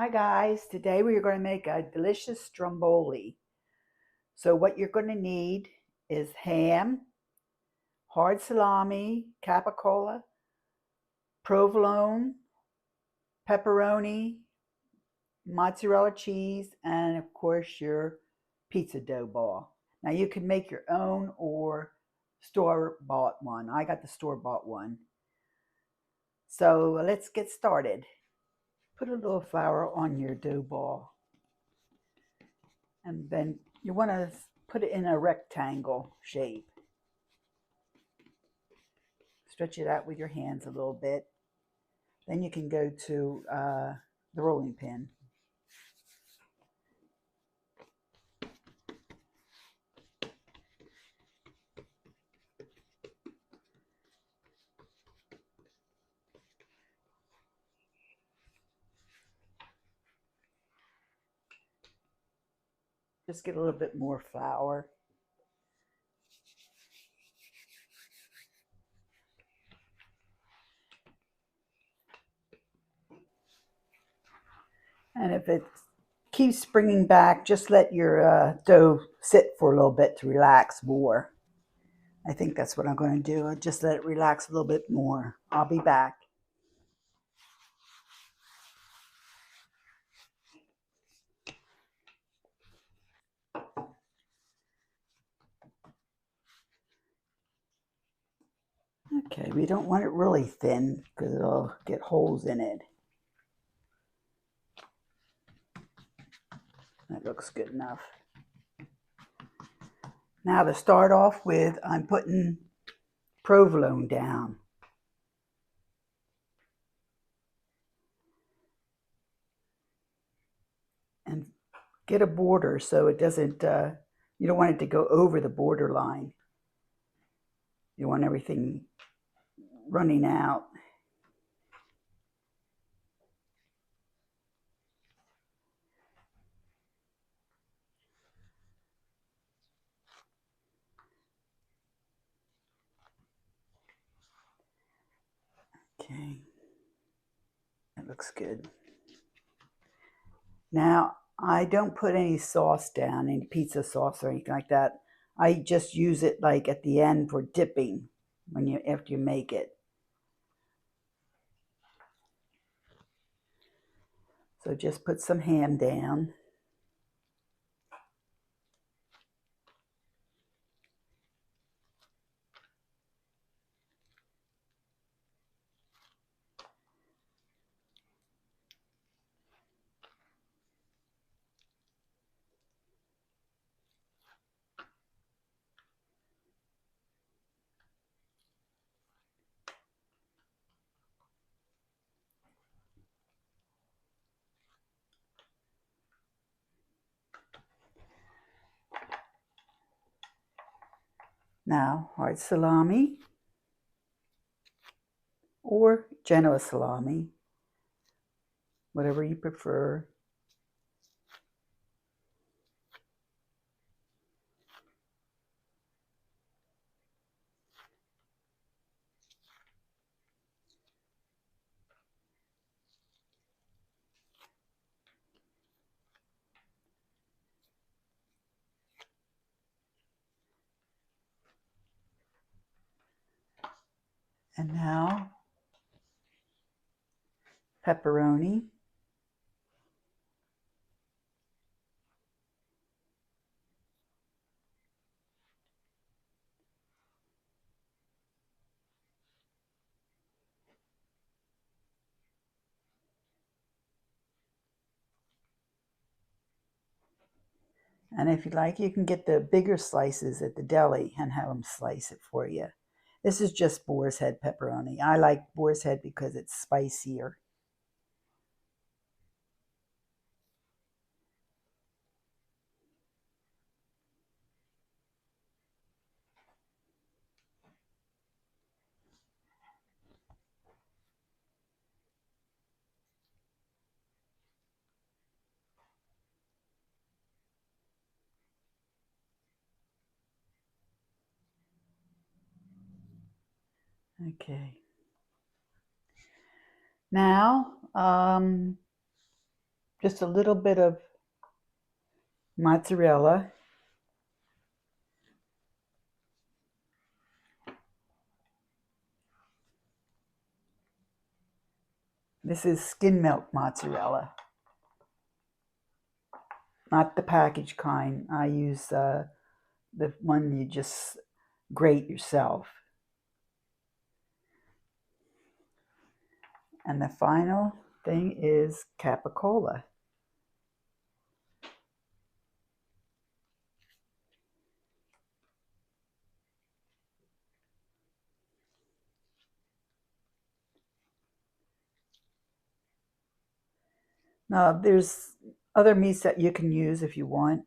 Hi guys, today we are going to make a delicious stromboli. So what you're going to need is ham, hard salami, capicola, provolone, pepperoni, mozzarella cheese, and of course your pizza dough ball. Now you can make your own or store-bought one. I got the store-bought one. So let's get started. Put a little flour on your dough ball. And then you want to put it in a rectangle shape. Stretch it out with your hands a little bit. Then you can go to the rolling pin. Just get a little bit more flour. And if it keeps springing back, just let your dough sit for a little bit to relax more. I think that's what I'm going to do. I'll just let it relax a little bit more. I'll be back. Okay, we don't want it really thin because it'll get holes in it. That looks good enough. Now to start off with, I'm putting provolone down. And get a border so it doesn't, you don't want it to go over the border line. You want everything running out. Okay, that looks good. Now, I don't put any sauce down, any pizza sauce or anything like that. I just use it like at the end for dipping after you make it. So just put some ham down. Now, hard salami or Genoa salami, whatever you prefer. And now, pepperoni. And if you like, you can get the bigger slices at the deli and have them slice it for you. This is just boar's head pepperoni. I like boar's head because it's spicier. Okay. Now, just a little bit of mozzarella. This is skim milk mozzarella, not the packaged kind. I use the one you just grate yourself. And the final thing is capicola. Now, there's other meats that you can use if you want,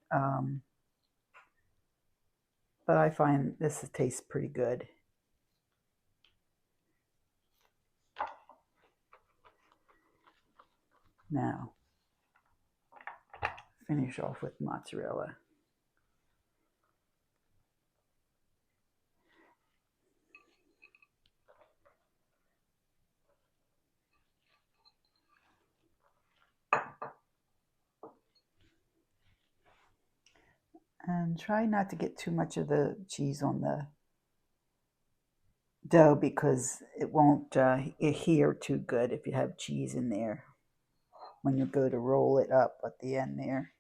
but I find this tastes pretty good. Now, finish off with mozzarella. And try not to get too much of the cheese on the dough because it won't adhere too good if you have cheese in there when you go to roll it up at the end there.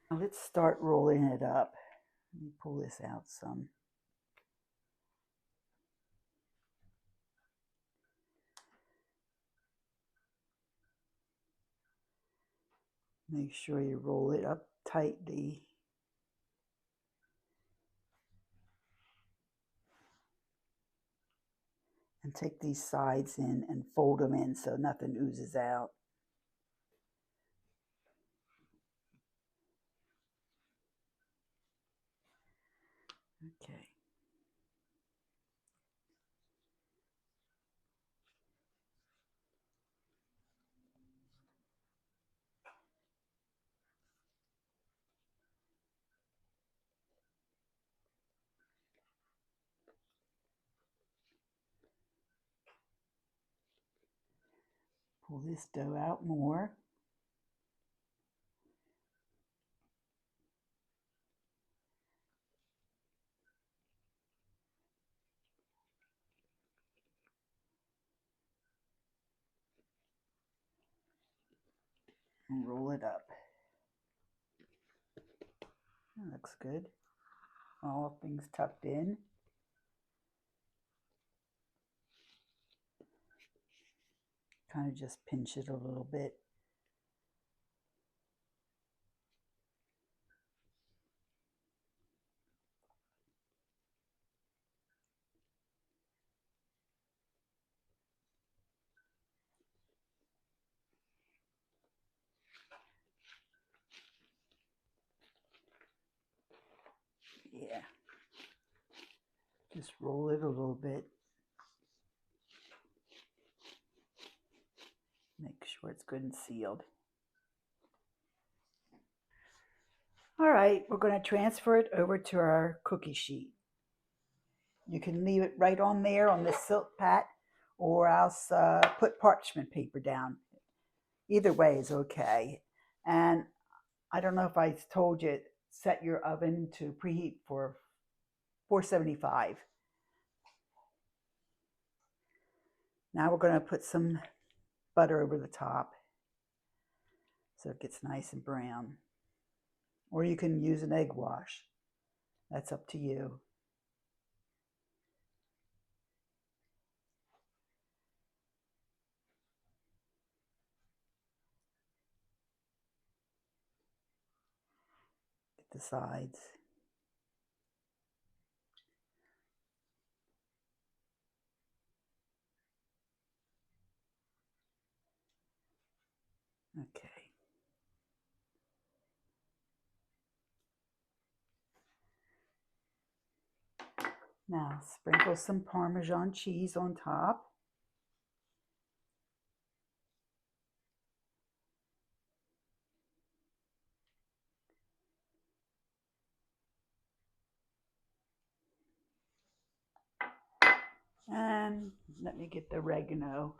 Now let's start rolling it up. Let me pull this out some. Make sure you roll it up tightly. And take these sides in and fold them in so nothing oozes out. Okay. Pull this dough out more. And roll it up. That looks good. All things tucked in. Kind of just pinch it a little bit. Yeah. Just roll it a little bit. Make sure it's good and sealed. All right, we're going to transfer it over to our cookie sheet. You can leave it right on there on the silpat, or else put parchment paper down. Either way is okay. And I don't know if I told you, set your oven to preheat for 475. Now we're going to put some butter over the top so it gets nice and brown. Or you can use an egg wash. That's up to you. Get the sides. Okay. Now sprinkle some Parmesan cheese on top. And let me get the oregano.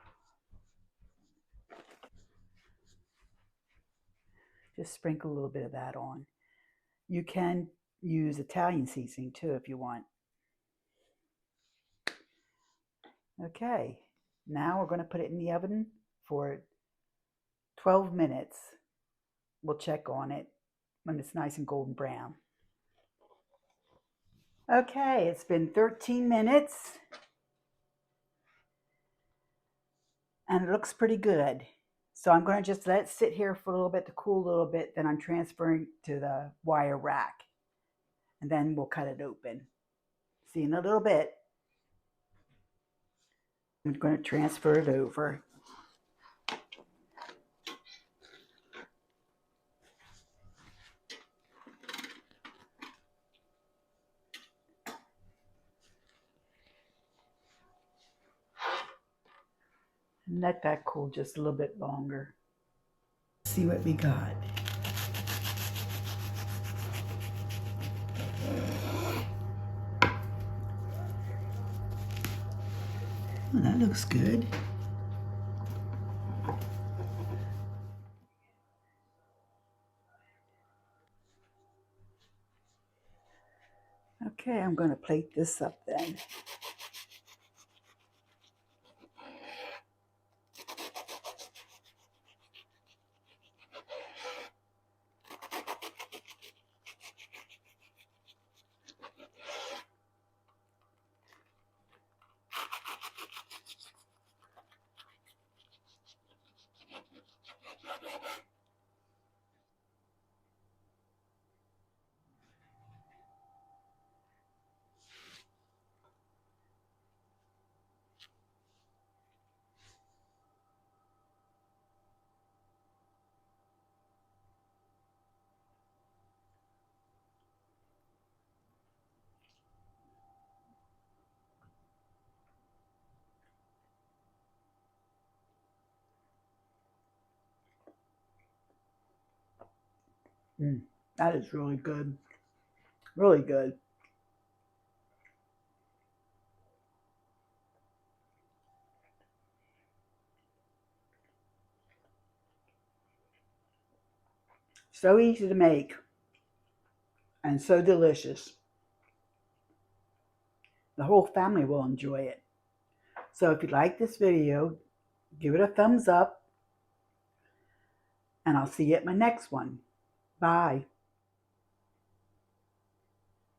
Just sprinkle a little bit of that on. You can use Italian seasoning too if you want. Okay, now we're going to put it in the oven for 12 minutes. We'll check on it when it's nice and golden brown. Okay, it's been 13 minutes and it looks pretty good. So I'm going to just let it sit here for a little bit to cool a little bit. Then I'm transferring to the wire rack and then we'll cut it open. See you in a little bit. I'm going to transfer it over. And let that cool just a little bit longer. See what we got. Oh, that looks good. Okay, I'm going to plate this up then. That is really good. Really good. So easy to make and so delicious. The whole family will enjoy it. So if you like this video, give it a thumbs up and I'll see you at my next one. Bye.